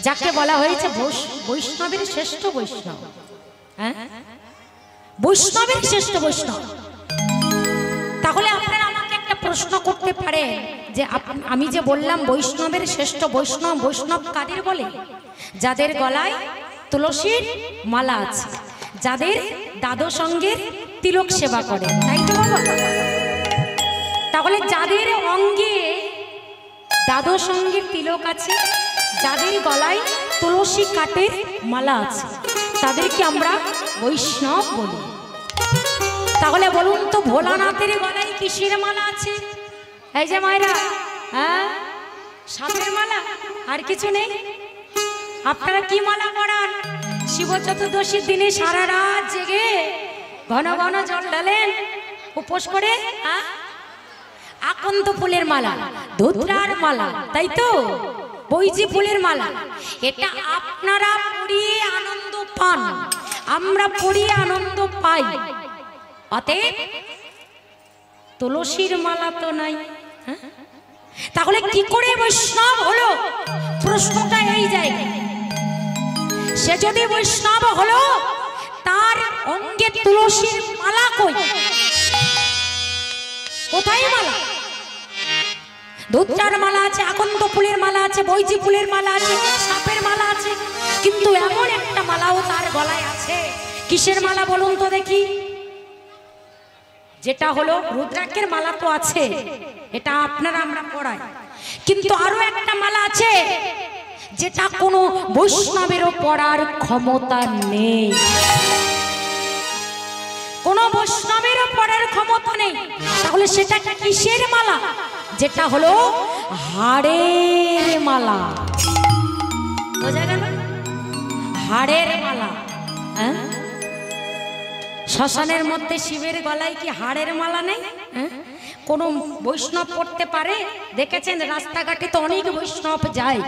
যাকে বলা হয়েছে বৈষ্ণবের শ্রেষ্ঠ বৈষ্ণব। হ্যাঁ, বৈষ্ণবের শ্রেষ্ঠ বৈষ্ণব। তাহলে আপনারা আমাকে একটা প্রশ্ন করতে পারেন যে আমি যে বললাম বৈষ্ণবের শ্রেষ্ঠ বৈষ্ণব, বৈষ্ণব কাদের বলে? যাদের গলায় তুলসীর মালা আছে, যাদের দাদু সঙ্গের তিলক সেবা করে, তাই তো বাবা? তাহলে যাদের অঙ্গে দাদু সঙ্গের তিলক আছে, যাদের গলায় তুলসী কাঠের মালা আছে, তাদেরকে আমরা বৈষ্ণব বলি। তাহলে বলুন তো, ভোলানাথের গলায় কিসের মালা আছে? এই যে মায়েরা, হ্যাঁ, সাপের মালা, আর কিছু নেই। আপনারা কি মালা পরান? শিব চতুর্দশীর দিনে সারা রাত জেগে ঘন ঘন জল ঢালেন উপোস করে। আকন্দ ফুলের মালা, ধুতরার মালা, তাই তো, বৈজি ফুলের মালা। এটা আপনারা পরিয়ে আনন্দ পান, আমরা পরিয়ে আনন্দ পাই। অতএব তুলসীর মালা তো নাই। তাহলে কি করে বৈষ্ণব হলো? প্রশ্নটা এই জায়গায়। সে যদি বৈষ্ণব হলো, তার অঙ্গে তুলসীর মালা কই? কোথায় মালা? ধুতরার মালা আছে, আকন্দ ফুলের মালা আছে, বৈজি ফুলের মালা আছে, সাপের মালা আছে, কিন্তু এমন একটা মালাও তার গলায় আছে। কিসের মালা বলুন তো দেখি? যেটা হলো রুদ্রাক্ষের মালা তো আছে, এটা আপনারা আমরা পড়াই, কিন্তু আরো একটা মালা আছে যেটা কোনো বৈষ্ণবেরও পড়ার ক্ষমতা নেই। কোন বৈষ্ণবেরও পড়ার ক্ষমতা নেই। তাহলে সেটা কিসের মালা? যেটা হলো হাড়ের মালা। বোঝা গেল? হাড়ের মালা। হ্যাঁ, শ্মশানের মধ্যে শিবের গলায় কি হাড়ের মালা নেই? কোন বৈষ্ণব পড়তে পারে? দেখেছেন রাস্তাঘাটে তো অনেক বৈষ্ণব যায়,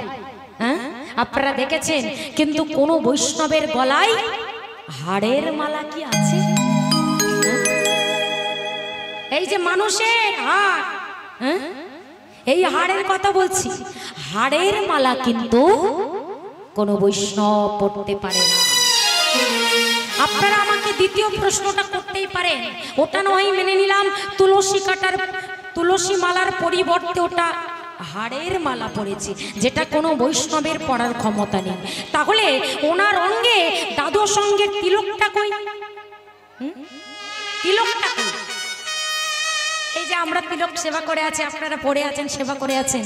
হ্যাঁ, আপনারা দেখেছেন, কিন্তু কোন বৈষ্ণবের গলায় হাড়ের মালা কি আছে? এই যে মানুষের হাড়, এই হাড়ের কথা বলছি, হাড়ের মালা কিন্তু কোন বৈষ্ণব পড়তে পারে না। আপনারা আমাকে দ্বিতীয় প্রশ্নটা করতেই পারেন, ওটা নয় মেনে নিলাম তুলসী কাটার তুলসী মালার পরিবর্তে ওটা হাড়ের মালা পড়েছে, যেটা কোনো বৈষ্ণবের পড়ার ক্ষমতা নেই। তাহলে ওনার অঙ্গে দাদু সঙ্গের তিলকটা কই? তিলকটা কই? এই যে আমরা তিলক সেবা করে আছি, আপনারা পড়ে আছেন, সেবা করে আছেন।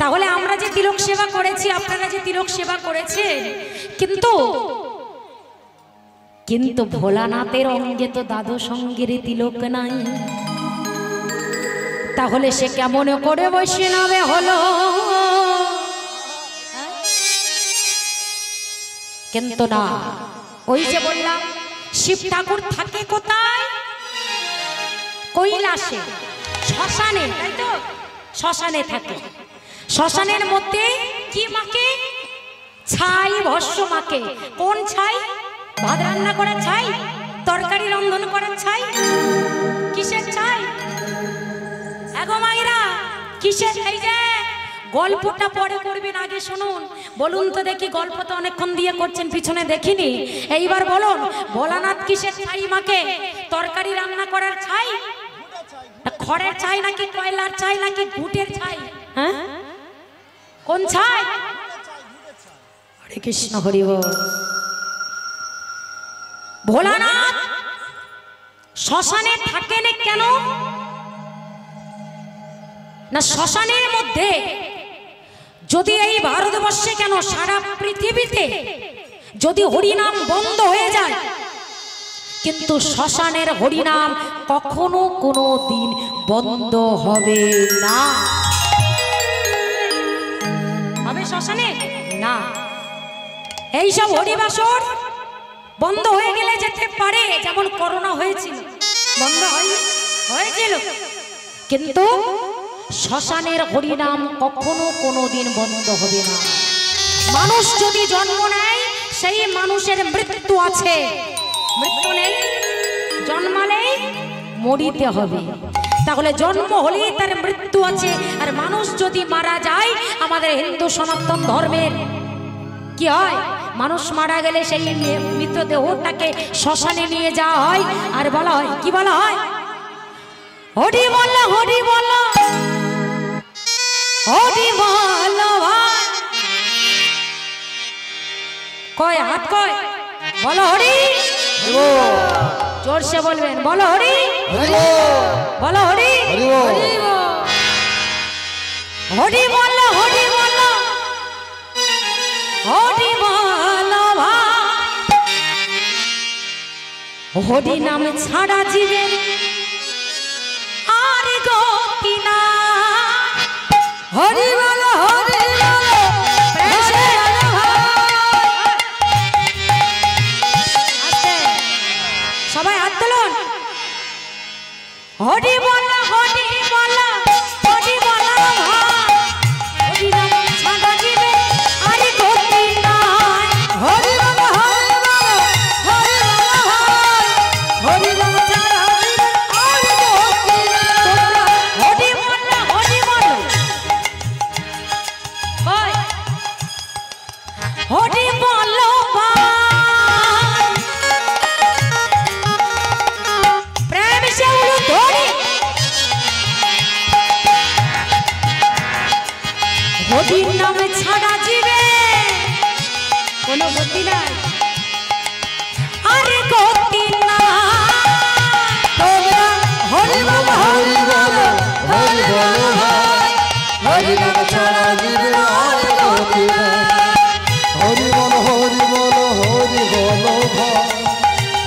তাহলে আমরা যে তিলক সেবা করেছি, আপনারা যে তিলক সেবা করেছেন, কিন্তু ভোলানাথের অঙ্গে তো দাদু সঙ্গের তিলক নাই। তাহলে সে কেমন করে বৈষ্ণবে হলো? কিন্তু না, ওই যে বললাম শিব ঠাকুর থাকে কোথায়? কৈলাসে, শ্মশানে, তাই তো, শ্মশানে থাকে। শ্মশানের মধ্যে কি মাকে? ছাই, ভস্য মাকে। কোন ছাই? ভাত রান্না করার ছাই, তরকারি রন্ধন করার ছাই। কিসের ছাই? এগো মায়েরা, কিসের? এই যে গল্পটা পরে করবেন, আগে শুনুন। বলুন তো দেখি, গল্প তো অনেকক্ষণ দিয়ে করছেন, পিছনে দেখিনি। এইবার বলুন, ভোলানাথ কিসের ছাই মাকে? তরকারি রান্না করার ছাই, খড়ের ছাই নাকি কয়লার ছাই নাকি ঘুটের ছাই? হ্যাঁ, কোন ছাই? হরে কৃষ্ণ, হরি বল। ভোলানাথ শ্মশানে থাকেন কেন? না, শ্মশানের মধ্যে যদি এই ভারতবর্ষে কেন, সারা পৃথিবীতে যদি হরিনাম বন্ধ হয়ে যায়, কিন্তু শ্মশানের হরিনাম কখনো কোনো দিন বন্ধ হবে না। হবে শ্মশানে না। এইসব হরিবাসর বন্ধ হয়ে গেলে যেতে পারে, যেমন করোনা হয়েছিল, বন্ধ হয়েছিল, কিন্তু শ্মশানের হরিনাম কখনো কোনোদিন বন্ধ হবে না। মানুষ যদি জন্ম নেয়, সেই মানুষের মৃত্যু আছে, মৃত্যু নেই, জন্মালেই মরিতে হবে। তাহলে জন্ম হলেই তার মৃত্যু আছে, আর মানুষ যদি মারা যায় আমাদের হিন্দু সনাতন ধর্মের কি হয়, মানুষ মারা গেলে সেই মৃতদেহটাকে শ্মশানে নিয়ে যাওয়া হয়, আর বলা হয় কি বলা হয়, হরি বল হরি বল হরি বল। কয় হাত কয়, বলো হরি, জোরসে বলবেন, বলো হরি, বলো হরি, হরি বল হরি বল হরি বল ভাই। হরি নাম ছাড়া জীবের আর গতি না। হরি বল হরি বল, সবাই হাত তুলুন। হরি বল হরি বল হরি বল ভাই। হরি নাম ছাড়া জীবে আর গতি নাই। হরি বল হরি বল হরি বল ভাই। হরি নাম ছাড়া জীবে আর গতি নাই। হরি বল হরি বল ভাই। হরি বল ভাই। প্রেম সে উড়ো ধরি। হরির নাম ছাড়া জীবে কোনো গতি নাই, আরে গতি নাই। তোমরা হরি বল হরি বল হরি বল ভাই। হরি নাম ছাড়া জীবে আর গতি নাই। হরি বল হরি বল হরি বল ভাই।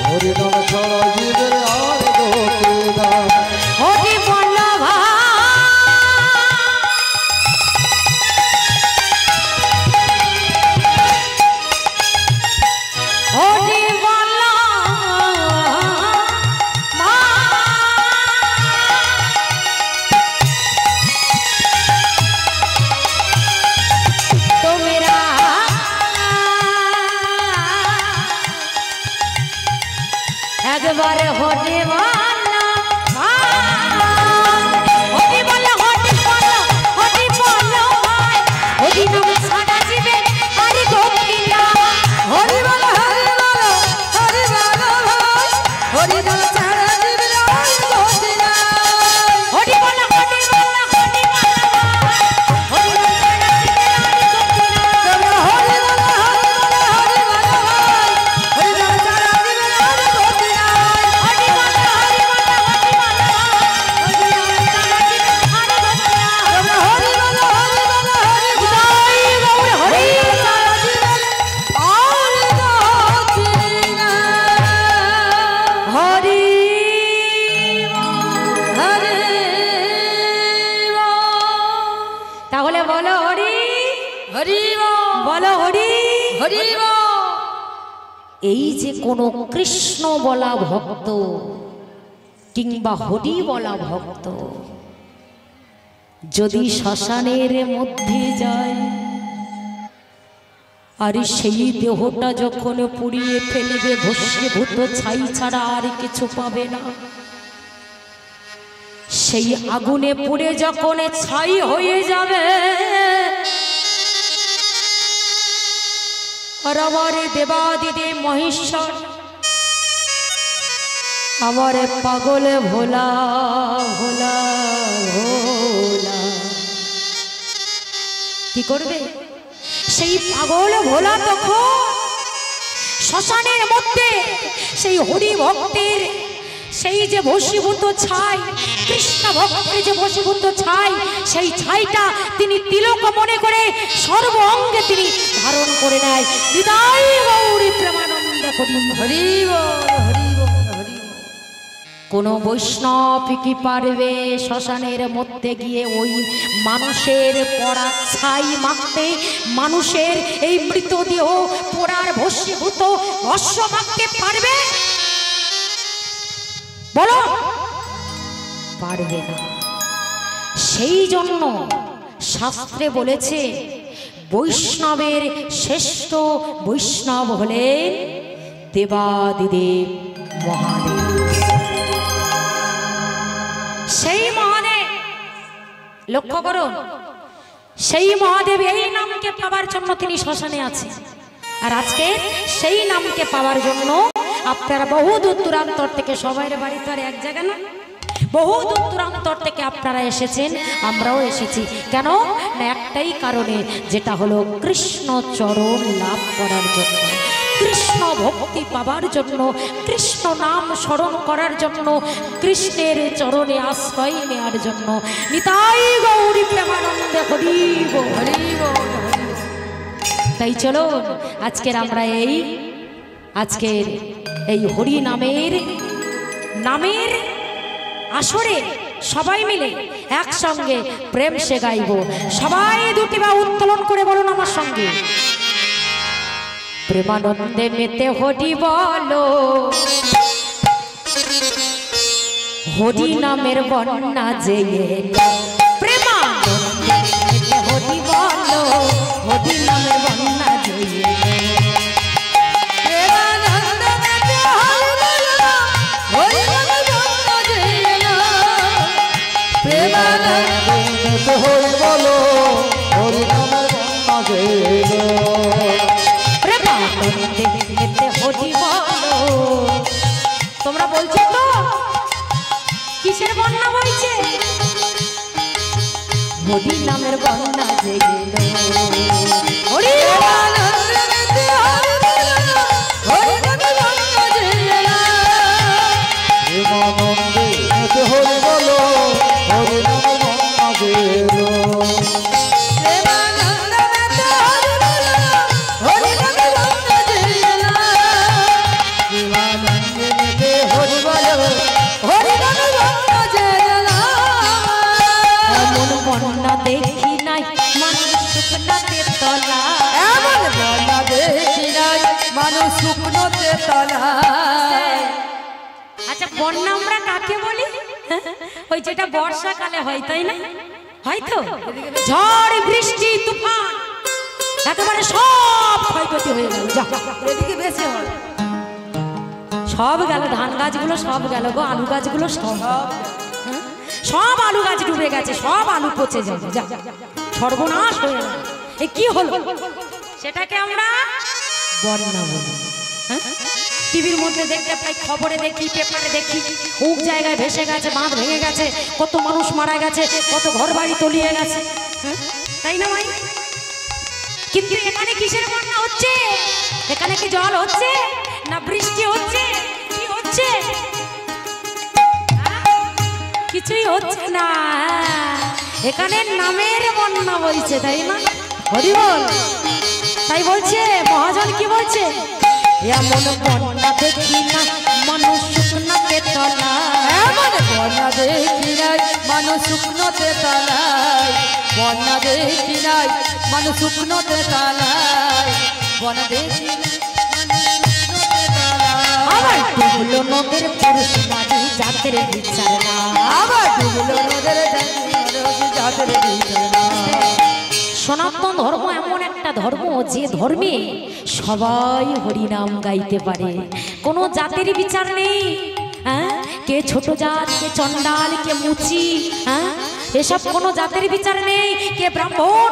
হরি নাম ছাড়া জীবের আর গতি নাই। হরি বল ভাই। হরি বল তোমরা একবার হরি বল হরি বল হরি বল হরি বল ভাই। হরি নাম ছাড়া জীবে আর গতি নাই। হরি বল হরি বল হরি বল ভাই। হরি নাম ছাড়া জীবে আর গতি নাই। হরি বল হরি বল হরি বল ভাই। হরি নাম ছাড়া জীবে আর গতি নাই। তোমরা হরি বল হরি বল হরি বল ভাই। হরি নাম ছাড়া জীবে আর গতি নাই। হরি বল হরি বল হরি বল ভাই। হরি নাম ছাড়া জীবে আর গতি নাই। তোমরা হরি বল হরি বল হরি বল হরি ছাড়া জীবে আর গতি নাই। হরি হরি তাহলে বলো হরি হরি বলো হরি হরি। এই যে কোনো কৃষ্ণ বলা ভক্ত কিংবা হরি বলা ভক্ত যদি শ্মশানের মধ্যে যায়, আর সেই দেহটা যখন পুড়িয়ে ফেলবে ভস্মীভূত ছাই ছাড়া আর কিছু পাবে না। সেই আগুনে পুড়ে যখন ছাই হয়ে যাবে, আর আমার দেবাদিদেব মহেশ্বর আমার পাগল ভোলা ভোলা ভোলা কি করবে? সেই পাগল ভোলা তখন শ্মশানের মধ্যে সেই হরি ভক্তের সেই যে বশীভূত ছাই, কৃষ্ণ ভক্তের যে বশীভূত ছাই, সেই ছাইটা তিনি তিলক মনে করে সর্ব অঙ্গে তিনি ধারণ করে নেয়। বিদায় গৌরী প্রেমানন্দ হরি বল হরি বল হরি। কোন বৈষ্ণব কি পারবে শ্মশানের মধ্যে গিয়ে ওই মানুষের পড়া ছাই মাখতে, মানুষের এই মৃতদেহ পোড়ার ভস্মীভূত ভস্ম মাখতে পারবে? বলো, পারবে না। সেই জন্য শাস্ত্রে বলেছে বৈষ্ণবের শ্রেষ্ঠ বৈষ্ণব হলেন দেবাদিদেব মহাদেব। সেই লক্ষ্য করুন, সেই মহাদেব এই নামকে পাওয়ার জন্য তিনি শ্মশানে আছেন। আর আজকে সেই নামকে পাওয়ার জন্য আপনারা বহু দূর দূরান্তর থেকে, সবাই বাড়ি তো আর এক জায়গা না, বহু দূর দূরান্তর থেকে আপনারা এসেছেন, আমরাও এসেছি। কেন না একটাই কারণে, যেটা হলো কৃষ্ণ চরণ লাভ করার জন্য, কৃষ্ণ ভক্তি পাবার জন্য, কৃষ্ণ নাম স্মরণ করার জন্য, কৃষ্ণের চরণে আশ্রয় নেওয়ার জন্য। নিতাই গৌরী প্রেমানন্দে হরি বল, হরি বল। তাই চলুন আজকের এই হরি নামের আসরে সবাই মিলে একসঙ্গে প্রেম সে গাইব। সবাই দুটি বা উত্তোলন করে বলুন আমার সঙ্গে, প্রেমানন্দে মেতে হরি বলো, হরি নামের বন্যা যে প্রেমানন্দে মেতে হরি বলো, হরি নামের বন্যা যে হরি বলো, হরি নামের বন্যা যে প্রেমানন্দে মেতে হরি বলো। তোমরা বলছো তো কিসের বন্যা বইছে? হরি নামের বন্যা যে হরি প্রেমানন্দে হরি বলো, হরি নামের বন্যা যে বন্যা দেখি নাই মানুষ শুকনাতে তলা, এমন বন্যা দেখি নাই মানুষ শুকনোতে তলা। আচ্ছা বন্যা আমরা কাকে বলি? ওই যেটা বর্ষাকালে হয়, তাই না? হয়তো ঝড় বৃষ্টি তুফান একেবারে সব ক্ষয়ক্ষতি হয়ে গেল, এদিকে বেশি হয়, সব গেল, ধান গাছগুলো সব গেল গো, আলু গাছগুলো সব আলু গাছ ডুবে গেছে, সব আলু পচে যাবে, সর্বনাশ হয়ে গেল। এ কি হলো? সেটাকে আমরা বন্যা বলি। টিভির মধ্যে দেখতে পাই, খবরে দেখি, পেপারে দেখি, উক জায়গায় ভেসে গেছে, বাঁধ ভেঙে গেছে, কত মানুষ মারা গেছে, কত ঘর বাড়ি তলিয়ে গেছে, তাই না ভাই? কিন্তু এখানে কিসের বন্যা হচ্ছে? এখানে কি জল হচ্ছে না বৃষ্টি হচ্ছে? কি হচ্ছে? কিছুই হচ্ছে না, এখানে নামের বন্যা বইছে, তাই না? হরি বল। তাই বলছে মহাজন, কি বলছে? এমন বন্যা দেখি না মানুষ শুকনাতে তলা, এমন বন্যা দেখি নাই মানুষ শুকনোতে তলায়, বন্যা দেখি নাই মানুষ শুকনোতে তলায়, বন্যা দেখি আবার ডুবলো নদের পুরুষ নারী জাতের বিচার না, আবার ডুবলো নদের জাতের বিচার না। সনাতন ধর্ম এমন একটা ধর্ম, যে ধর্মে সবাই হরিনাম গাইতে পারে, কোনো জাতের বিচার নেই। কে ছোট জাত, কে চন্ডাল, কে মুচি, এসব কোনো জাতের বিচার নেই। কে ব্রাহ্মণ,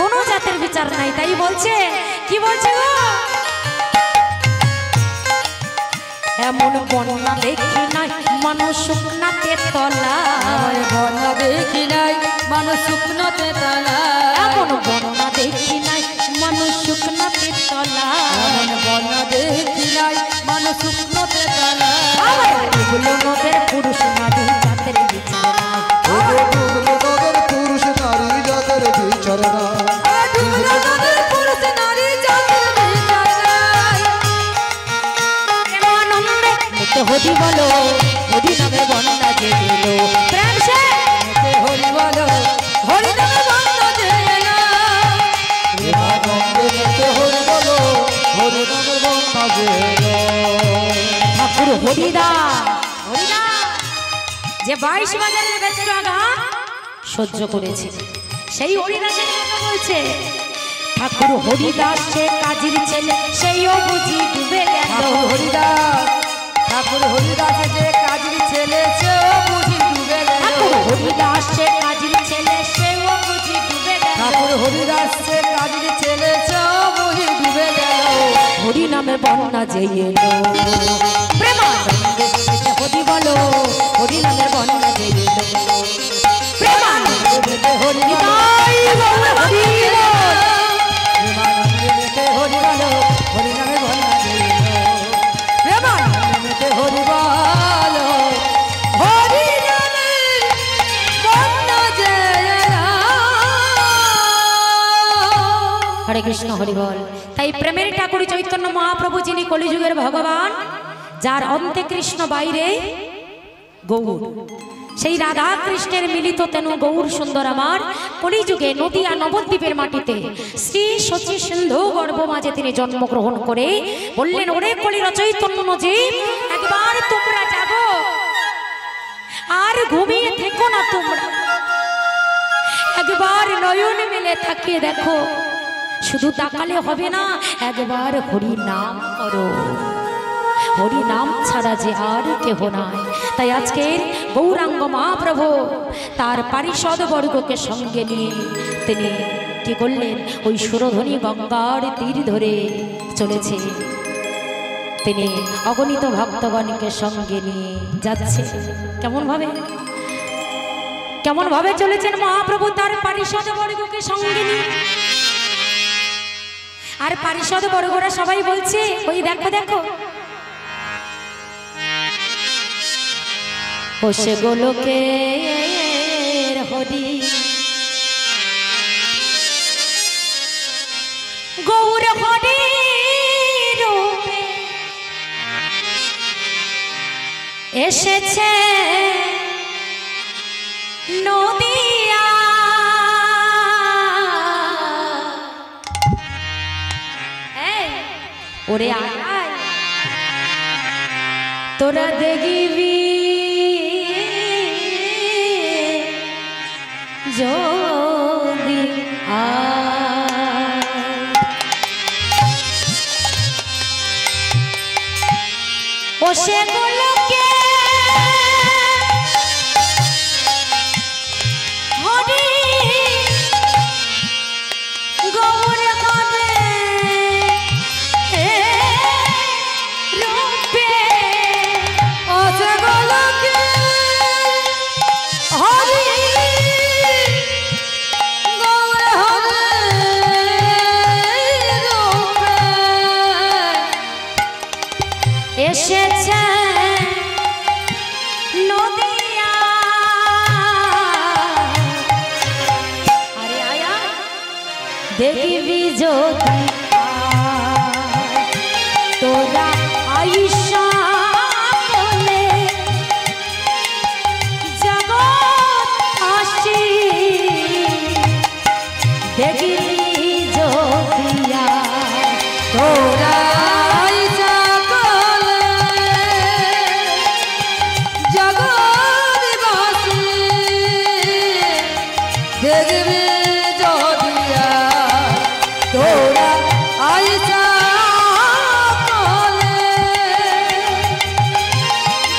কোনো জাতের বিচার নাই। তাই বলছে, কি বলছে গো? এমন বন্যা দেখি নাই মানুষ শুকনাতে তলা, বন্যা দেখি নাই মানুষ শুকনোতে তলায়, এমন বন্যা দেখি নাই মানুষ শুকনাতে তলা, এমন বন্যা দেখি নাই মানুষ শুকনোতে তলায়, আবার ডুবলো নদের পুরুষ নারী জাতের বিচার না, ডুবলো নদের পুরুষ নারী যাদের বিচার না, ডুবলো নদের পুরুষ নারী জাতের বিচার নাই। প্রেমানন্দে মেতে হরি বলো, হরি নামের বন্যা যে এলো, প্রেম সে হরি বলো, হরি নামে বন্যা যে এলো, প্রেমানন্দে মেতে হরি বলো, হরি নামের বন্যা যে ঠাকুর হরিদাস, যে 22 বাজারের বেচরা গান সহ্য করেছে, সেই হরিদাসের কথা বলছে। ঠাকুর হরিদাস সে কাজীর ছেলে, সেইও বুঝি ডুবে গেল, ঠাকুর হরিদাস, ঠাকুর হরিদাস যে কাজের ছেলে সেও বুঝি ডুবে গেল, ঠাকুর হরিদাস সে কাজীর ছেলে সেও বুঝি ডুবে গেল ঠাকুর হরিদাস সে কাজীর ছেলে সবই ডুবে গেল হরি নামে বন্যা যে এলো প্রেমানন্দে মেতে হরি বলো হরি নামে বন্যা যে এলো প্রেমানন্দে মেতে হরি নিতাই গৌর হরি বল প্রেমানন্দে মেতে হরি বলো হরি নামে বন্যা যে এলো প্রেমানন্দে মেতে হরি বলো হরি নামে বন্যা যে এলো। হরে কৃষ্ণ হরি বল। তাই প্রেমের ঠাকুর চৈতন্য মহাপ্রভু যিনি কলিযুগের ভগবান, যার অন্তে কৃষ্ণ বাইরে গৌর, সেই রাধা কৃষ্ণের মিলিত তেন গৌর সুন্দর আমার কলিযুগে নদিয়া নবদ্বীপের মাটিতে শ্রী শচী সিন্ধু গর্ভ মাঝে তিনি জন্মগ্রহণ করে বললেন, ওরে কলির চৈতন্য জীব, একবার তোমরা জাগো, আর ঘুমিয়ে থেকো না তোমরা, একবার নয়ন মেলে তাকিয়ে দেখো, শুধু তাকালে হবে না, একবার হরি নাম করো, হরি নাম ছাড়া যে আর কেহ নাই। তাই আজকের গৌরাঙ্গ মহাপ্রভু তার পারিষদ বর্গকে সঙ্গে নিয়ে তিনি কি করলেন, ওই সুরধ্বনি গঙ্গার তীর ধরে চলেছে, তিনি অগণিত ভক্তগণকে সঙ্গে নিয়ে যাচ্ছে। কেমন ভাবে চলেছেন মহাপ্রভু তার পারিষদ বর্গকে সঙ্গে নিয়ে। আর পারিষদ বর্গরা সবাই বলছে, ওই দেখো দেখো হোসে গোলকে হরি গৌর হরি রূপে এসেছে নদিয়া, ওরে আয় তোরা দেখবি যদি ও সেগুলোকে হরি গৌর হবে রূপে, ও সেগুলোকে হরি গৌর হবে রূপে এসেছে নদিয়া। আরে আয়া দেখবি যদি তোরা আইসা বলে জগৎ আসি, দেখবি যদিয়া তোরা দেখবি যদিয়া তোরা আইসা বলে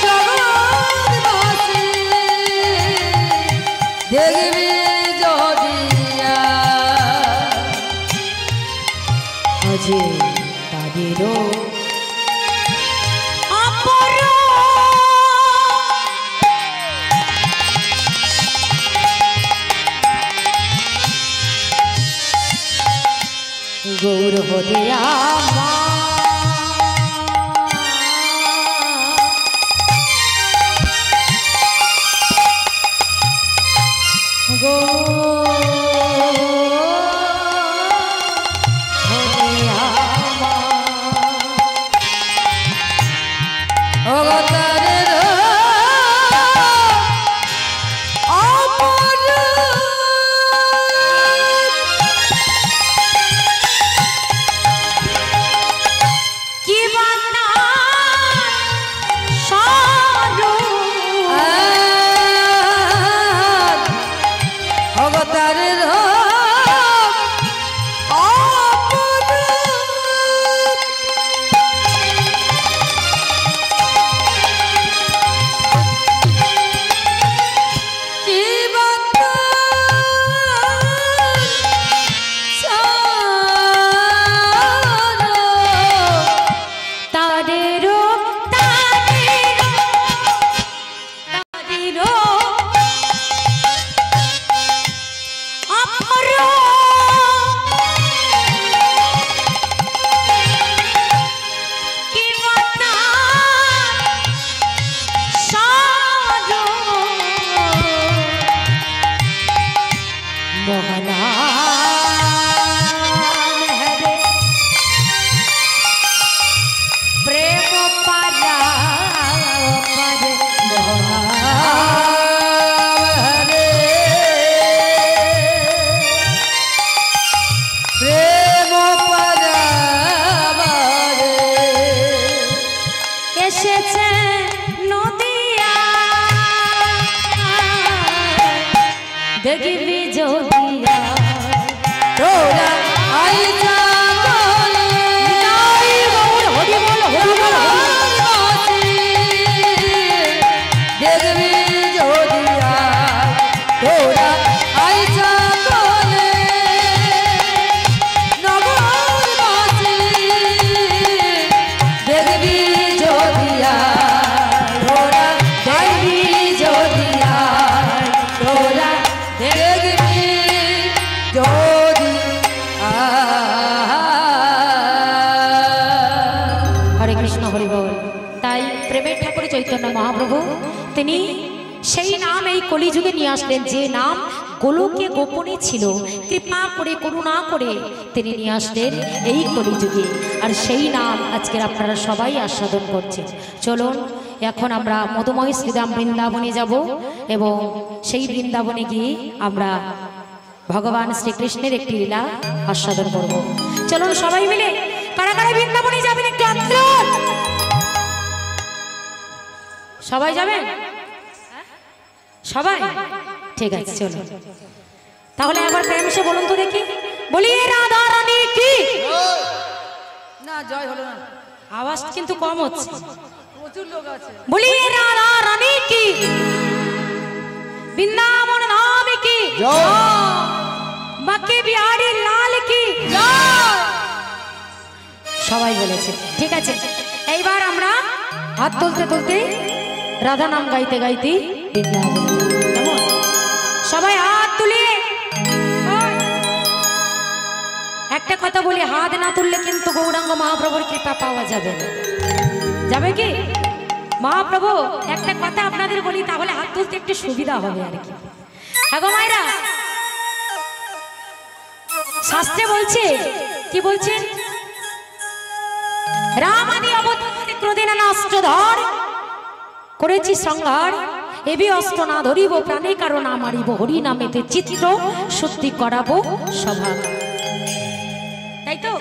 জগৎবাসী, দেখবি যদিয়া আজে তাদেরও গৌর হরে অবতারের প্রেম পারাবারে এসেছে নদিয়া দেখবি যদিয়া তোরা আইতা বলে নাই গৌর হরি বল হরি বল দেখবি যদিয়া তোরা আইতা বলে নগরবাসী দেখবি যদিয়া তোরা দেখবি যদিয়া তোরা দেখবি যদি হরে কৃষ্ণ হরি বল। তাই প্রেমের ঠাকুর চৈতন্য মহাপ্রভু তিনি সেই নাম এই কলিযুগে নিয়ে আসলেন, যে নাম গোলকে গোপনে ছিল, কৃপা করে করুণা করে তিনি নিয়ে আসলেন এই কলিযুগে। আর সেই নাম আজকের আপনারা সবাই আস্বাদন করছেন। চলুন এখন আমরা মধুময় শ্রীধাম বৃন্দাবনে যাব এবং সেই বৃন্দাবনে গিয়ে আমরা ভগবান শ্রীকৃষ্ণের একটি লীলা আস্বাদন করব। চলুন সবাই মিলে, কারা কারা বৃন্দাবনে যাবেন একটু আত্মীয়? সবাই যাবেন? সবাই? ঠিক আছে চলো তাহলে একবার প্রেম সে বলুন তো দেখি, বলি রাধা রানী কি। না জয় হলো না, আওয়াজ কিন্তু কম হচ্ছে। প্রচুর লোক আছে। বলি রাধা রানী কি, বৃন্দাবন ধাম কি, বাকি বিহারি লাল কি। সবাই বলেছে, ঠিক আছে। এইবার আমরা হাত তুলতে তুলতে রাধা নাম গাইতে গাইতে বৃন্দাবনে যাব। কেমন? সবাই হাত তুলিয়ে। একটা কথা বলি, হাত না তুললে কিন্তু গৌরাঙ্গ মহাপ্রভুর কৃপা পাওয়া যাবে না। যাবে কি মহাপ্রভু? একটা কথা আপনাদের বলি, তাহলে হাত তুলতে একটু সুবিধা হবে আর কি। আগো মায়েরা, শাস্ত্রে বলছে, কি বলছেন? রাম আদি অবতার ক্রোধে নানা অস্ত্র ধর করেছি সংহার, এবি অস্ত্র না ধরিব প্রাণে কারো না মারিব, হরি নামেতে চিত্র শুদ্ধি করাবো সভা। তাই তো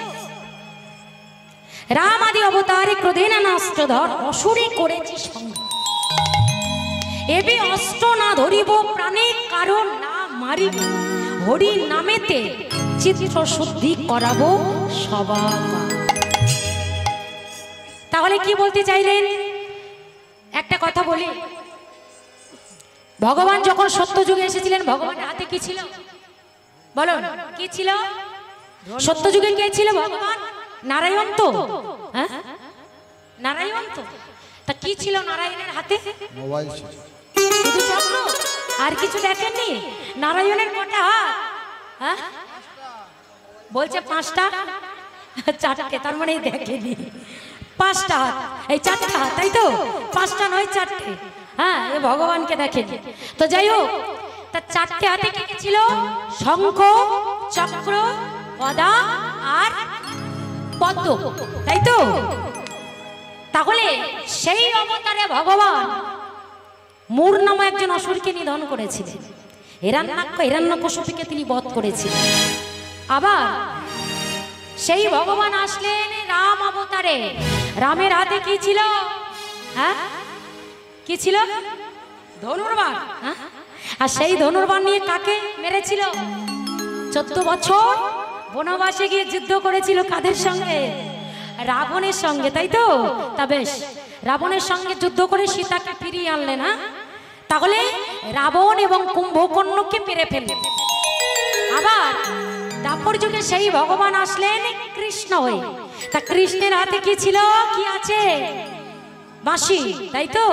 রাম আদি অবতারে ক্রোধে নানা অস্ত্র ধর অসুরে করেছি সংহার, এবি অস্ত্র না ধরিব প্রাণে কারো না মারিব, হরি নামেতে চিত্র শুদ্ধি করাবো সভা। তাহলে কি বলতে চাইলেন? একটা কথা বলি, ভগবান যখন সত্য যুগে এসেছিলেন, ভগবানের হাতে কি ছিল বলুন? কি ছিল? সত্য যুগে কে ছিল? ভগবান নারায়ণ তো। হ্যাঁ নারায়ণ তো। তা কি ছিল নারায়ণের হাতে? মোবাইল ছিল। শুধু চক্র, আর কিছু দেখেননি? নারায়ণের কটা হাত? হ্যাঁ বলছে 5টা, 4টে, তার মানে দেখেনি। 5টা হাত, এই 4টা হাত, তাই তো? 5টা নয় 4টে। হ্যাঁ, এ ভগবানকে দেখেনি। তো যাই হোক, তার 4টে হাতে কি কি ছিল? শঙ্খ, চক্র, গদা আর পদ্ম, তাই তো? তাহলে সেই অবতারে ভগবান মূর নামে একজন অসুরকে নিধন করেছিলেন, হিরণ্যকশিপুকে তিনি বধ করেছিলেন। আবার সেই ভগবান আসলেন রাম অবতারে। রামের হাতে কি ছিল? হ্যাঁ কি ছিল? ধনুর্বাণ। হ্যাঁ, আর সেই ধনুর্বাণ নিয়ে কাকে মেরেছিল? 14 বছর বনবাসে গিয়ে যুদ্ধ করেছিল। কাদের সঙ্গে? রাবণের সঙ্গে, তাই তো? তা বেশ, রাবণের সঙ্গে যুদ্ধ করে সীতাকে ফিরিয়ে আনলেন। না তাহলে রাবণ এবং কুম্ভকর্ণকে মেরে ফেললেন। আবার দাপর যুগে সেই ভগবান আসলেন কৃষ্ণ হয়ে। তা কৃষ্ণের হাতে কি ছিল? কি আছে? বাঁশি, তাই তো?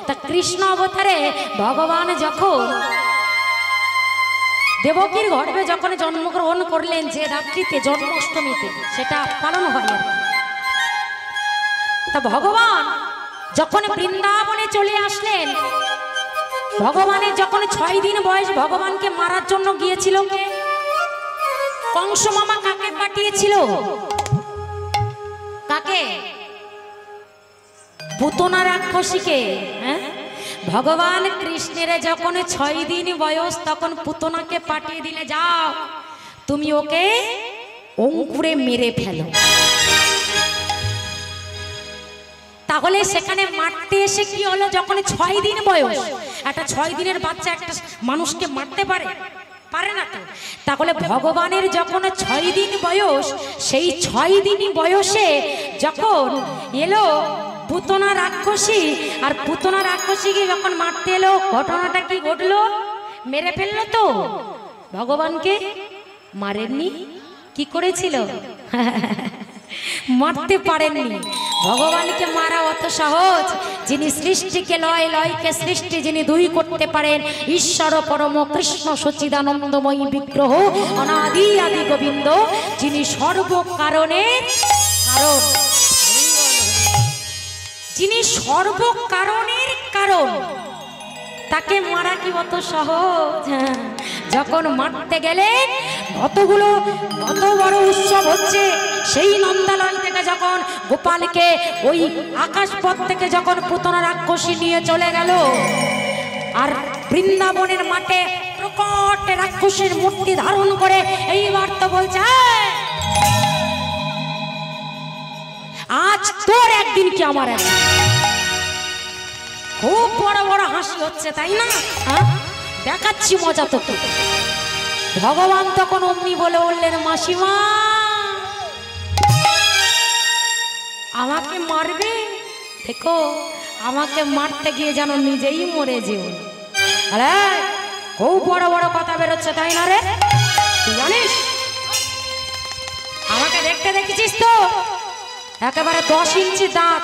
তা কৃষ্ণ অবতারে ভগবান যখন দেবকীর গর্ভে যখন জন্মগ্রহণ করলেন, যে রাত্রিতে জন্মাষ্টমীতে সেটা পালন হয় আর কি। তা ভগবান যখন বৃন্দাবনে চলে আসলেন, ভগবানের যখন 6 দিন বয়স, ভগবানকে মারার জন্য গিয়েছিল কে? কংস মামা কাকে পাঠিয়েছিল? কাকে? পুতনা রাক্ষসীকে। হ্যাঁ, ভগবান কৃষ্ণের যখন 6 দিন বয়স, তখন পুতনাকে পাঠিয়ে দিলে, যাও তুমি ওকে অঙ্কুরে মেরে ফেলো। তাহলে সেখানে মারতে এসে কি হলো, যখন 6 দিন বয়স, একটা 6 দিনের বাচ্চা একটা মানুষকে মারতে পারে? পারে না তো। তাহলে ভগবানের যখন 6 দিন বয়স, সেই 6 দিনই বয়সে যখন এলো পুতনা রাক্ষসী, আর পুতনা রাক্ষসীকে যখন মারতে এলো, ঘটনাটা কি ঘটলো? মেরে ফেললো তো। ভগবানকে মারেননি, কি করেছিল? মারতে পারেননি। ভগবানকে মারা অত সহজ? যিনি সৃষ্টিকে লয়, লয়কে সৃষ্টি যিনি দুই করতে পারেন, ঈশ্বর পরম কৃষ্ণ সচ্চিদানন্দময়ী বিগ্রহ অনাদি আদি গোবিন্দ, যিনি সর্বকারণের কারণ, যিনি সর্বকারণের কারণ, তাকে মারা কি অত সহজ? যখন মারতে গেলেন, কত বড় উৎসব হচ্ছে, সেই নন্দালয় থেকে যখন গোপালকে ওই আকাশপথ থেকে যখন পুতনা রাক্ষসী নিয়ে চলে গেল, আর বৃন্দাবনের মাঠে প্রকট রাক্ষসের মূর্তি ধারণ করে এইবার তো বলছে, আজ তোর একদিন কি আমার একদিন। খুব বড় বড় হাসি হচ্ছে, তাই না? দেখাচ্ছি মজা তো। ভগবান তখন অমনি বলে উঠলেন, মাসিমা আমাকে মারবে? দেখো, আমাকে মারতে গিয়ে যেন নিজেই মরে যেও। আরে খুব বড় বড় কথা বেরোচ্ছে, তাই না রে? তুই জানিস আমাকে দেখতে দেখেছিস তো? একেবারে 10 ইঞ্চি দাঁত,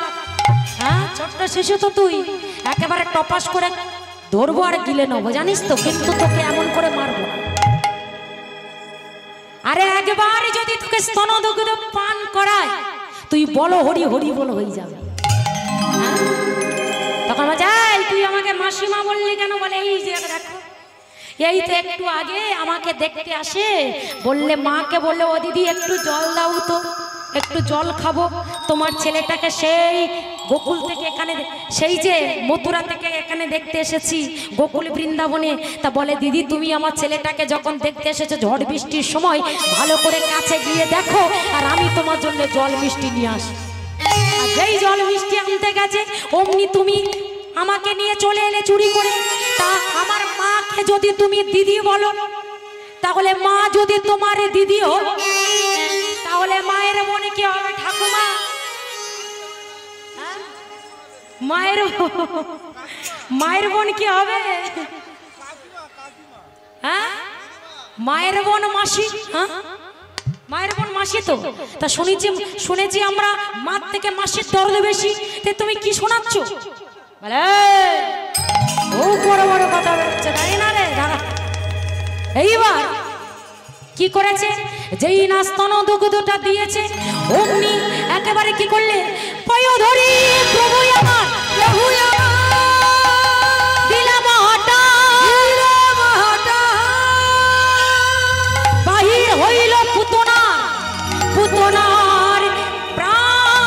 হ্যাঁ, ছোট্ট শিশু তো তুই, একেবারে টপাস করে ধরবো আর গিলে নেবো, জানিস তো? কিন্তু তোকে এমন করে মারবো। আরে একবার যদি তোকে স্তনদুগ্ধ পান করায়, তুই বলো হরি হরি বল হয়ে যাবে। তখন যাই, তুই আমাকে মাসিমা বললি কেন? বলে এই যে দেখো, এই তো একটু আগে আমাকে দেখতে আসে, বললে মাকে বললে, ও দিদি একটু জল দাও তো, একটু জল খাবো। তোমার ছেলেটাকে সেই গোকুল থেকে এখানে, সেই যে মথুরা থেকে এখানে দেখতে এসেছি, গোকুল বৃন্দাবনে। তা বলে, দিদি তুমি আমার ছেলেটাকে যখন দেখতে এসেছো ঝড় বৃষ্টির সময়, ভালো করে কাছে গিয়ে দেখো, আর আমি তোমার জন্য জল মিষ্টি নিয়ে আসি। আর যেই জল মিষ্টি আনতে গেছে, অমনি তুমি আমাকে নিয়ে চলে এলে চুরি করে। তা আমার মাকে যদি তুমি দিদি বলো, তাহলে মা যদি তোমার দিদি হলো, তাহলে মায়ের মনে কি হবে ঠাকুমা? মায়ের বোন কি হবে? হ্যাঁ, মায়ের বোন মাসি। হ্যাঁ, মায়ের বোন মাসি তো। তা শুনেছি আমরা মার থেকে মাসির দরদ বেশি। তুমি কি শোনাচ্ছ? বলে ও বড় বড় কথা বলছে, তাই না রে? দাঁড়া, এইবার কি করেছে? যেই না স্তনদুগ্ধটা দিয়েছে, অমনি একেবারে কি করলে, পায় ধরি প্রভু আমার, প্রভু দিলাম হাঁটা, বাহির হইল পুতনার প্রাণ,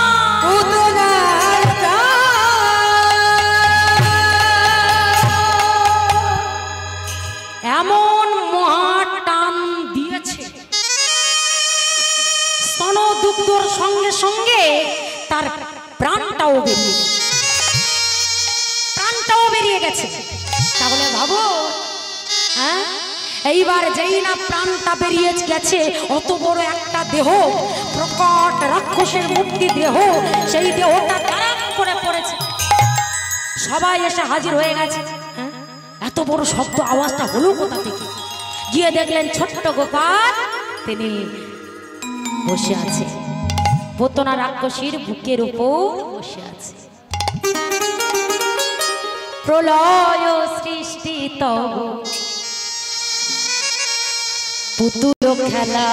এমন মহা টান দিয়েছে, স্তনদুগ্ধর সঙ্গে সঙ্গে তার প্রাণটাও বেরিয়ে গেছে। তাহলে ভাবো, হ্যাঁ, এইবার যেই না প্রাণটা বেরিয়ে গেছে, অত বড় একটা দেহ, প্রকট রাক্ষসের মূর্তি দেহ, সেই দেহটা তারাম করে পড়েছে। সবাই এসে হাজির হয়ে গেছে। এত বড় শব্দ, আওয়াজটা হলো কোথা থেকে? গিয়ে দেখলেন ছোট্ট গোপাল, তিনি বসে আছে, পুতনা রাক্ষসীর বুকের উপর বসে আছে। প্রলয় সৃষ্টি তব পুতুল খেলা,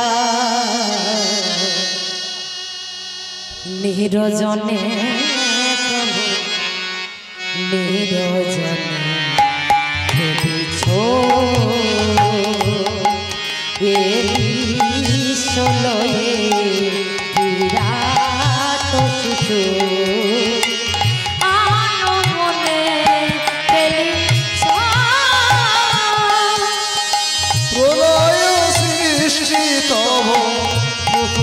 নিরজনে প্রভু নিরজনে ভেবেছ এ বিশ্বলয়ে বিরাট শিশু, আনমনে ফেলিছ প্রলয় সৃষ্টি তব পুতুল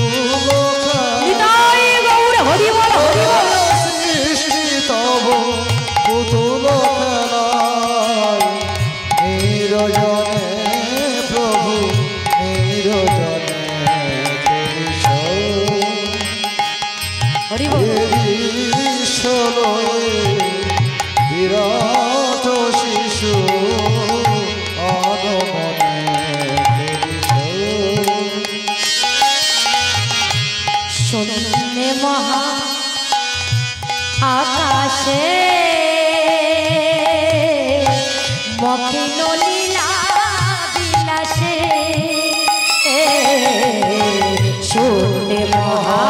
শূন্যে মহা আকাশে মকিন লীলা বিলাসে শূন্যে মহা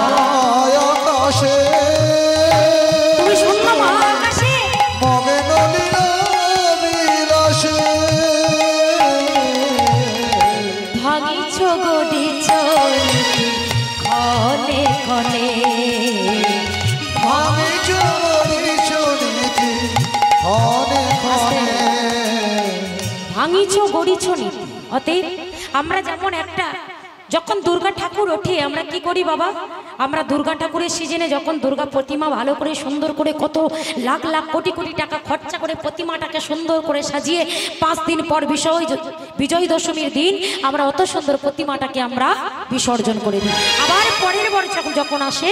আকাশে তুমি শূন্য মহাকাশে মগেন লীলা বিলাসে ভাঙিছ গদিছ ক্ষণে ক্ষণে আমি চমরিছ নীতি ক্ষণে ক্ষণে ভাঙিছ গড়িছ নীতি। অতএব আমরা যেমন একটা যখন দুর্গা ঠাকুর ওঠে আমরা কি করি বাবা, আমরা দুর্গা ঠাকুরের সিজনে যখন দুর্গা প্রতিমা ভালো করে সুন্দর করে কত লাখ লাখ কোটি কোটি টাকা খরচা করে প্রতিমাটাকে সুন্দর করে সাজিয়ে 5 দিন পর বিজয় দশমীর দিন আমরা অত সুন্দর প্রতিমাটাকে আমরা বিসর্জন করে দিই। আবার পরের বার যখন আসে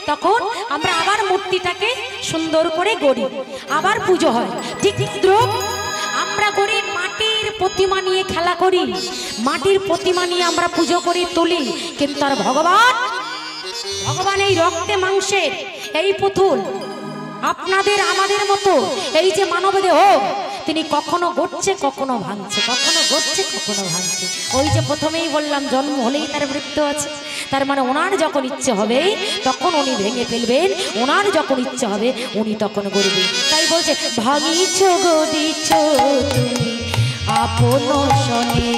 তখন আমরা আবার মূর্তিটাকে সুন্দর করে গড়ি, আবার পুজো হয়। ঠিক তদ্রুপ আমরা করি মাটির প্রতিমা নিয়ে খেলা করি, মাটির প্রতিমা নিয়ে আমরা পুজো করি তুলি, কিন্তু আর ভগবান এই রক্তে মাংসের এই পুতুল আপনাদের আমাদের মতো এই যে মানব দেহ, তিনি কখনো গড়ছে কখনো ভাঙছে, কখনো গড়ছে কখনো ভাঙছে। ওই যে প্রথমেই বললাম জন্ম হলেই তার মৃত্যু আছে, তার মানে ওনার যখন ইচ্ছে হবে তখন উনি ভেঙে ফেলবেন, ওনার যখন ইচ্ছে হবে উনি তখন গড়বেন। তাই বলছে ভাঙিছ গদিছ তুমি আপন শনে,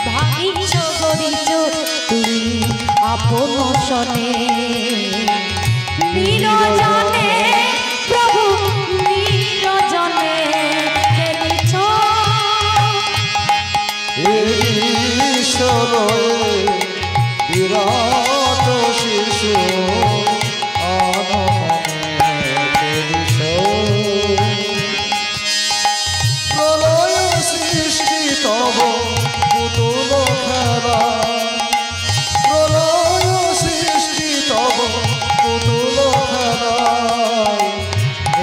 ভাঙিছ গদিছ তুমি আপন শনে, নিরজনে প্রভু নিরজনে খেলিছ ঈশ্বর বিরাট শিশু প্রলয় সৃষ্টি তব পুতুল খেলা, প্রলয় সৃষ্টি তব পুতুল খেলা,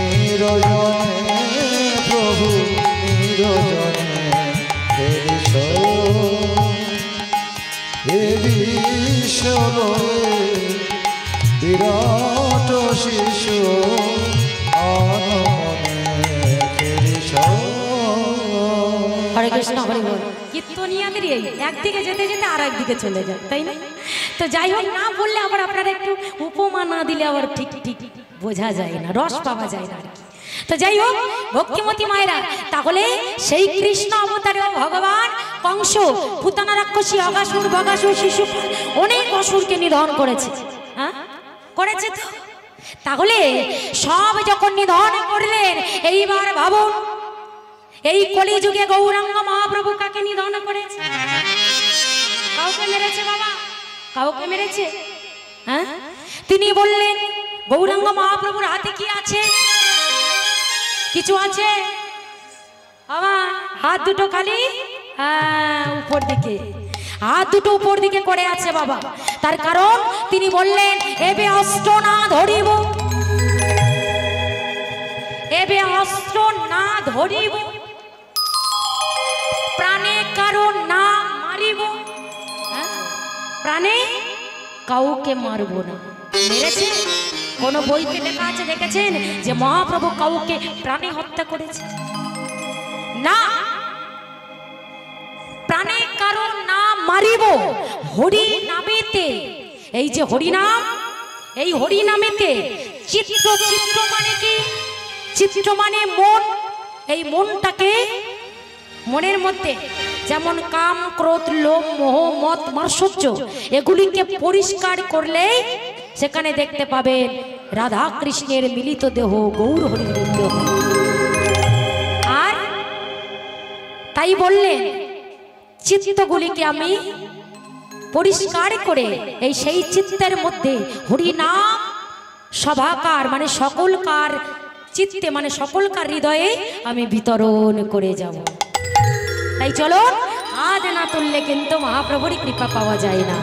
নিরজনে প্রভু নিরজনে খেলিছ হে বিশ্বল বিরাট শিশু আনমনে খেলিছ। হরে কৃষ্ণ হরে বল। কীর্তনিয়াদের এই একদিকে যেতে যেতে আর একদিকে চলে যায়, তাই না? তো যাই হোক, না বললে আবার আপনারা একটু উপমা না দিলে আবার ঠিক ঠিক বোঝা যায় না, রস পাওয়া যায় না আর কি। তো যাই হোক ভক্তিমতী মায়েরা, তাহলে সেই কৃষ্ণ অবতারে ভগবান কংস পুতনা রাক্ষসী অগাসুর বগাসুর শিশু অনেক অসুরকে নিধন করেছে, হ্যাঁ করেছে তো। তাহলে সব যখন নিধন করলেন, এইবার ভাবুন এই কলিযুগে গৌরাঙ্গ মহাপ্রভু কাকে নিধন করেছে? কাউকে মেরেছে বাবা? কাউকে মেরেছে? হ্যাঁ, তিনি বললেন গৌরাঙ্গ মহাপ্রভুর হাতে কি আছে? কিছু আছে বাবা? হাত দুটো খালি উপর দিকে, হাত দুটো উপর দিকে করে আছে বাবা। তার কারণ তিনি বললেন এবে অস্ত্র না ধরিব, এবে অস্ত্র না ধরিব, প্রাণে কারো না মারিব, প্রাণে কাউকে মারব না। মেরেছে? কোন বইতে লেখা আছে দেখেছেন যে মহাপ্রভু কাউকে প্রাণে হত্যা করেছে? না, প্রাণে কারো না মারিব, হরি নামেতে, এই যে হরি নাম, এই হরি নামেতে চিত্র, চিত্র মানে কি? চিত্র মানে মন। এই মনটাকে, মনের মধ্যে যেমন কাম ক্রোধ লোভ মোহ মদ মাৎসর্য এগুলিকে পরিষ্কার করলে সেখানে দেখতে পাবেন রাধা কৃষ্ণের মিলিত দেহ গৌর হরির দেহ। আর তাই বললেন চিত্তগুলিকে আমি পরিষ্কার করে এই সেই চিত্তের মধ্যে হরি নাম সভাকার মানে সকলকার চিত্তে মানে সকলকার হৃদয়ে আমি বিতরণ করে যাব। তাই চলো হাত না তুললে কিন্তু মহাপ্রভুরই কৃপা পাওয়া যায় না।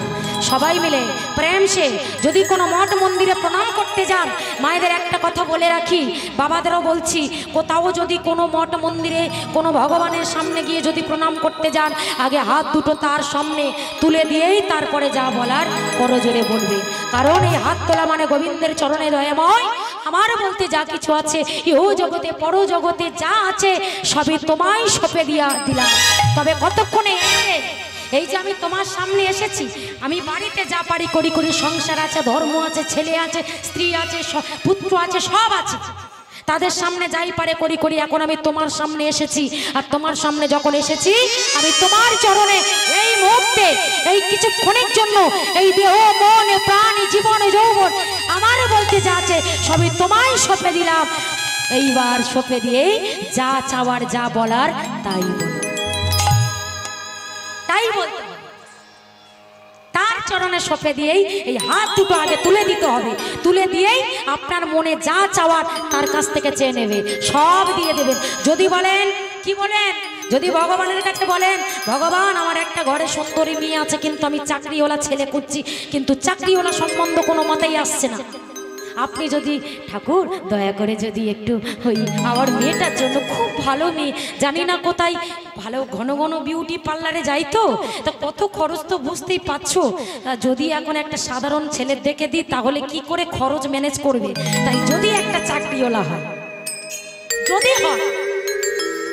সবাই মিলে প্রেম সে যদি কোনো মঠ মন্দিরে প্রণাম করতে যান, মায়েদের একটা কথা বলে রাখি, বাবাদেরও বলছি, কোথাও যদি কোনো মঠ মন্দিরে কোনো ভগবানের সামনে গিয়ে যদি প্রণাম করতে যান, আগে হাত দুটো তার সামনে তুলে দিয়েই তারপরে যা বলার করজোরে বলবে। কারণ এই হাত তোলা মানে গোবিন্দের চরণে দয়াময় আমার বলতে যা কিছু আছে, ইহ জগতে পর জগতে যা আছে সবই তোমায় সঁপে দিলাম। তবে কতক্ষণে এই যে আমি তোমার সামনে এসেছি, আমি বাড়িতে যা পারি করি করি, সংসার আছে, ধর্ম আছে, ছেলে আছে, স্ত্রী আছে, পুত্র আছে, সব আছে, তাদের সামনে যাই পারে করি করি, এখন আমি তোমার সামনে এসেছি। আর তোমার সামনে যখন এসেছি, আমি তোমার চরণে এই মুহূর্তে এই কিছুক্ষণের জন্য এই দেহ মন প্রাণ জীবন যৌবন আমার বলতে যা আছে সবই তোমায় সঁপে দিলাম। এইবার সঁপে দিয়েই যা চাওয়ার যা বলার তাই বলো, তাই বলতে তার চরণে সঁপে দিয়েই এই হাত দুটো আগে তুলে দিতে হবে। তুলে দিয়েই আপনার মনে যা চাওয়ার তার কাছ থেকে চেয়ে নেবে, সব দিয়ে দেবেন। যদি বলেন কি বলেন, যদি ভগবানের কাছে বলেন, ভগবান আমার একটা ঘরে সুন্দরী মেয়ে আছে, কিন্তু আমি চাকরিওয়ালা ছেলে খুঁজছি, কিন্তু চাকরিওয়ালা সম্বন্ধ কোনো মতেই আসছে না। আপনি যদি ঠাকুর দয়া করে যদি একটু ওই আমার মেয়েটার জন্য, খুব ভালো মেয়ে, জানি না কোথায় ভালো ঘন ঘন বিউটি পার্লারে যাই, তো কত খরচ তো বুঝতেই পারছো, যদি এখন একটা সাধারণ ছেলে দেখে দিই তাহলে কি করে খরচ ম্যানেজ করবে। তাই যদি একটা চাকরিওয়ালা হয়, যদি হয়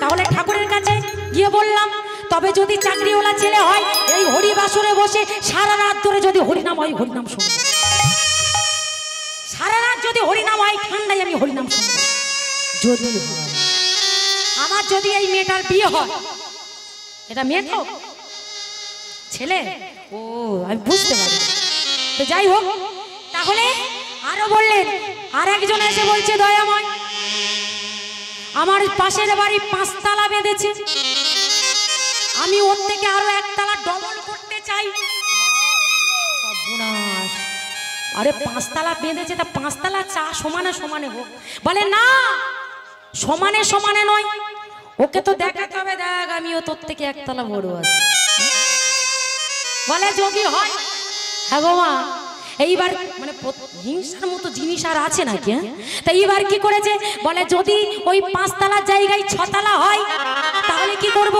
তাহলে ঠাকুরের কাছে গিয়ে বললাম, তবে যদি চাকরিওয়ালা ছেলে হয়, এই হরিবাসরে বসে সারা রাত ধরে যদি হরিনাম হয়, হরিনাম শুনবো, সারা রাত যদি হরিনাম হয়, ঠান্ডায় আমি হরিনাম শুনবো। যদি হয় আমার, যদি এই মেয়েটার বিয়ে হয়, এটা মেয়ে তো ছেলে, ও আমি বুঝতে পারি, তো যাই হোক। তাহলে আরো বললেন, আর একজন এসে বলছে, দয়াময় আমার পাশের বাড়ি 5 তালা বেঁধেছে, আমি ওর থেকে আরো 1 তালা ডবল করতে চাই। সর্বনাশ, আরে 5 তালা বেঁধেছে, তা 5 তালা চা সমানে সমানে হোক। বলে না, সমানে সমানে নয়, ওকে তো দেখাতে হবে, দেখ আমিও তোর থেকে 1 তালা বড় আছি। বলে যদি হয়, হ্যাঁ গো মা, এইবার মানে হিংসার মতো জিনিস আর আছে নাকি? তা এইবার কি করেছে, বলে যদি ওই 5 তালার জায়গায় 6 তালা হয়, তাহলে কি করব,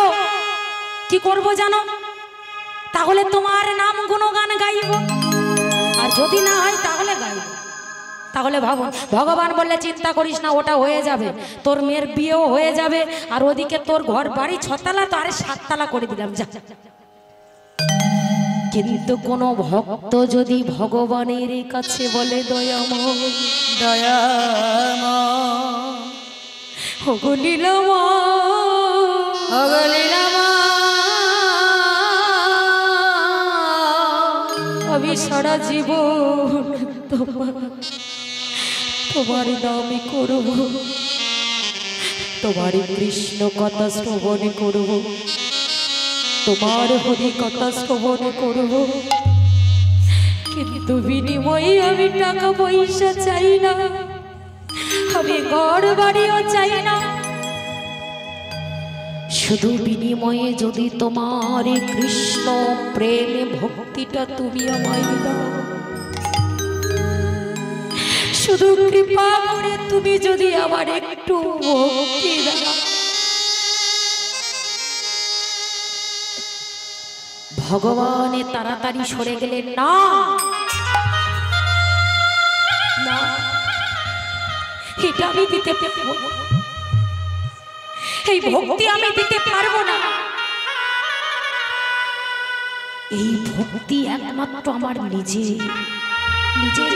কি করব জানো? তাহলে তোমার নাম গুণগান গাইব, আর যদি না হয় তাহলে গাইব। তাহলে ভগবান বললে চিন্তা করিস না, ওটা হয়ে যাবে, তোর মেয়ের বিয়েও হয়ে যাবে, আর ওদিকে তোর ঘর বাড়ি 6 তালা, তো আরে 7 তালা করে দিলাম যা। কিন্তু কোন ভক্ত যদি ভগবানের কাছে বলে, দয়াময় দয়াময় ওগো লীলাময়, ওগো লীলাময়, আমি সারা জীবন তোমার নামে করব, তোমার কৃষ্ণ কথা শ্রবণ করব, তোমার হরি কথা শ্রবণ করব, কিন্তু বিনিময়ে আমি টাকা পয়সা চাই না, আমি ঘর বাড়িও চাই না, শুধু বিনিময়ে যদি তোমার কৃষ্ণ প্রেমে ভক্তিটা তুমি আমায় দাও, শুধু কৃপা করে তুমি যদি আমার একটু ভক্তি দাও। ভগবানে তাড়াতাড়ি সরে গেলেন, না না, এটা আমি দিতে পারবো না, এই ভক্তি আমি দিতে পারবো না, এই ভক্তি একমাত্র আমার নিজের